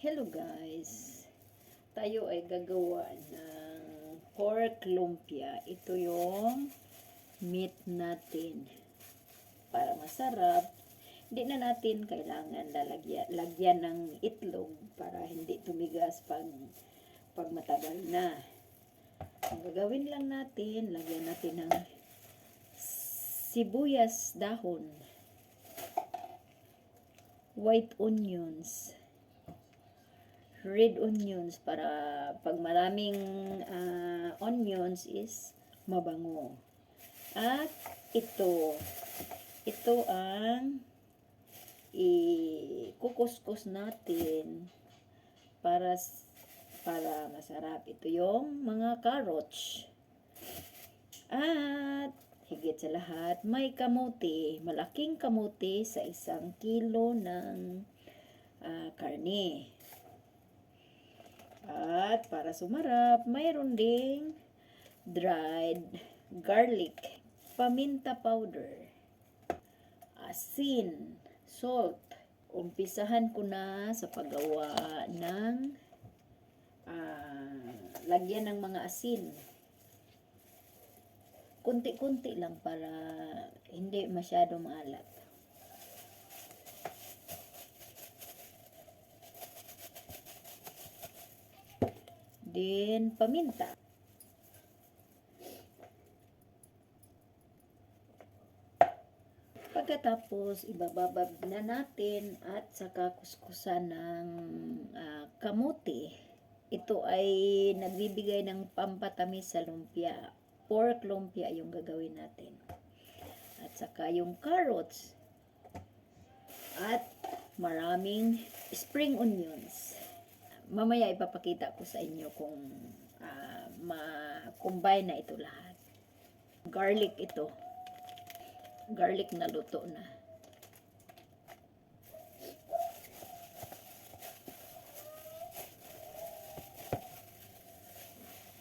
Hello guys! Tayo ay gagawa ng pork lumpia. Ito yung meat natin. Para masarap, hindi na natin kailangan lagyan ng itlog para hindi tumigas pag matagal na. Ang gagawin lang natin, lagyan natin ng sibuyas dahon, white onions, red onions para pag maraming onions is mabango. At ito ang ikukuskus natin para masarap. Ito yung mga carrots. At higit sa lahat, may kamote, malaking kamote sa 1 kilo ng karne. At para sumarap, mayroon ding dried garlic, paminta powder, asin, salt. Umpisahan ko na sa paggawa ng lagyan ng mga asin. Kunti-kunti lang para hindi masyado maalat. Then, paminta. Pagkatapos, ibababad na natin at saka kuskusan ng kamote. Ito ay nagbibigay ng pampatamis sa lumpia. Pork lumpia yung gagawin natin. At saka yung carrots. At maraming spring onions. Mamaya ipapakita ko sa inyo kung ma-combine na ito lahat. Garlic ito. Garlic na luto na.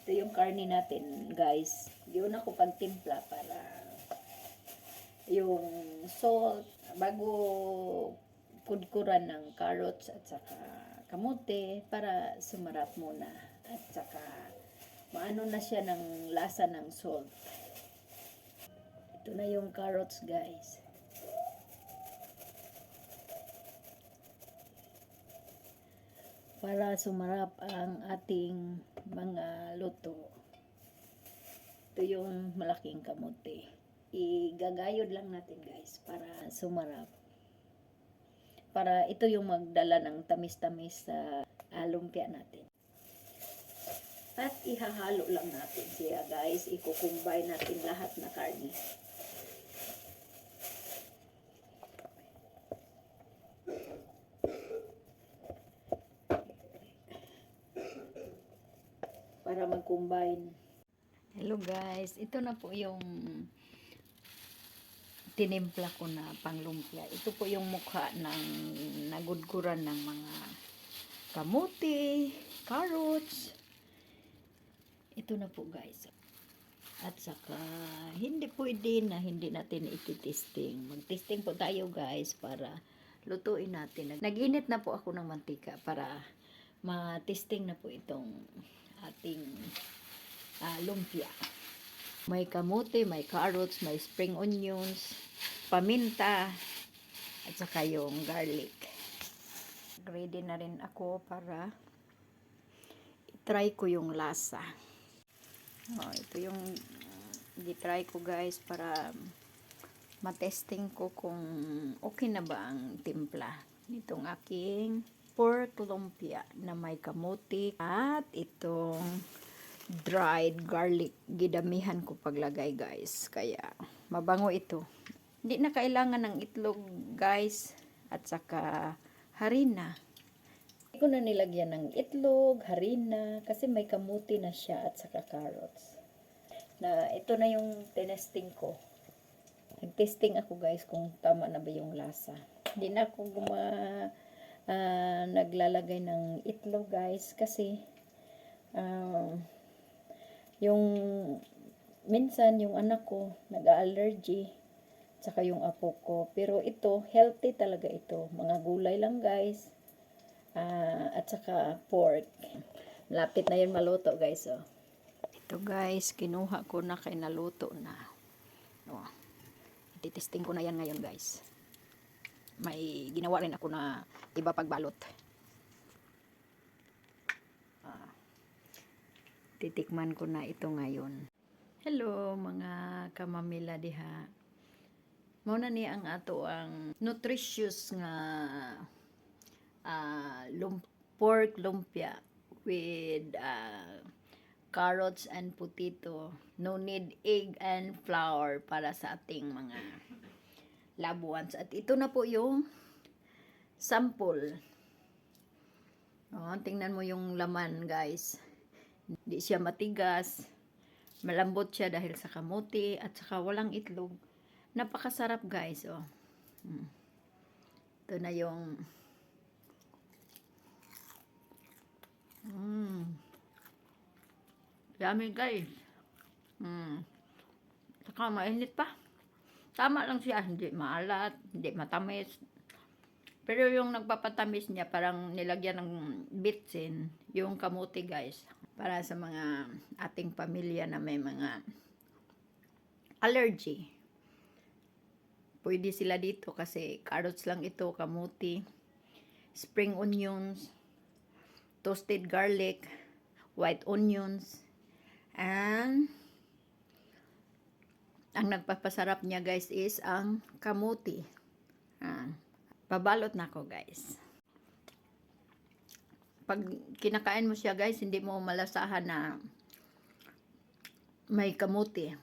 Ito yung karne natin, guys. Yun ako pagtimpla para yung salt, bago kudkuran ng carrots at saka kamote para sumarap muna at saka maano na siya ng lasa ng salt. Ito na yung carrots, guys. Para sumarap ang ating mga luto. Ito yung malaking kamote. Igagayod lang natin, guys, para sumarap. Para ito yung magdala ng tamis-tamis sa lumpia natin. At ihahalo lang natin siya, guys. Ikukumbay natin lahat na karne. Para mag-combine. Hello guys, ito na po yung tinimpla ko na panglumpia. Ito po yung mukha ng nagudguran ng mga kamote, carrots. Ito na po, guys. At saka hindi pwede na hindi natin ititesting. Mag-testing po tayo, guys, para lutuin natin. Nag-init na po ako ng mantika para ma-testing na po itong ating lumpia. May kamote, may carrots, may spring onions, paminta, at saka yung garlic. Ready na rin ako para i-try ko yung lasa. Ito yung i-try ko, guys, para matesting ko kung okay na ba ang timpla nitong aking pork lumpia na may kamote at itong dried garlic. Gidamihan ko paglagay, guys, kaya mabango ito. Hindi na kailangan ng itlog, guys, at saka harina. Hindi ko na nilagyan ng itlog, harina, kasi may kamuti na siya at saka carrots. Na ito na yung tinesting ko. Nag-testing ako, guys, kung tama na ba yung lasa. Hindi na ako naglalagay ng itlog, guys, kasi yung minsan yung anak ko nag-allergy tsaka yung apo ko, pero ito healthy talaga ito, mga gulay lang, guys, At saka pork. Lapit na yun maluto, guys. Oh. Ito, guys, kinuha ko na kay naluto na. Oh. Titesting ko na yan ngayon, guys. May ginawa rin ako na iba pagbalot. Titikman ko na ito ngayon. Hello, mga kamamila diha. Muna ni ang ato ang nutritious nga pork lumpia with carrots and potato. No need egg and flour para sa ating mga loved ones. At ito na po yung sample. Tingnan mo yung laman, guys. Hindi siya matigas. Malambot siya dahil sa kamote at saka walang itlog. Napakasarap, guys. Ito na yung yummy, guys. Saka mainit pa. Tama lang siya. Hindi maalat, hindi matamis. Pero yung nagpapatamis niya, parang nilagyan ng bitsin, yung kamote, guys. Para sa mga ating pamilya na may mga allergy. Pwede sila dito kasi carrots lang ito, kamote, spring onions, toasted garlic, white onions, and ang nagpapasarap niya, guys, is ang kamote. Pabalot na ako, guys. Pag kinakain mo siya, guys, hindi mo malasahan na may kamote.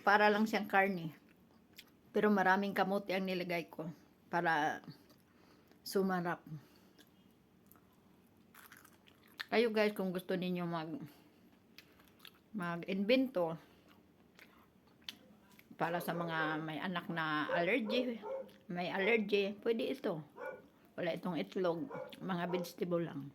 Para lang siyang karne. Pero maraming kamote ang nilagay ko para sumarap. Kayo, guys, kung gusto ninyo mag-invento para sa mga may anak na may allergy, pwede ito. Wala itong itlog, mga vegetable lang.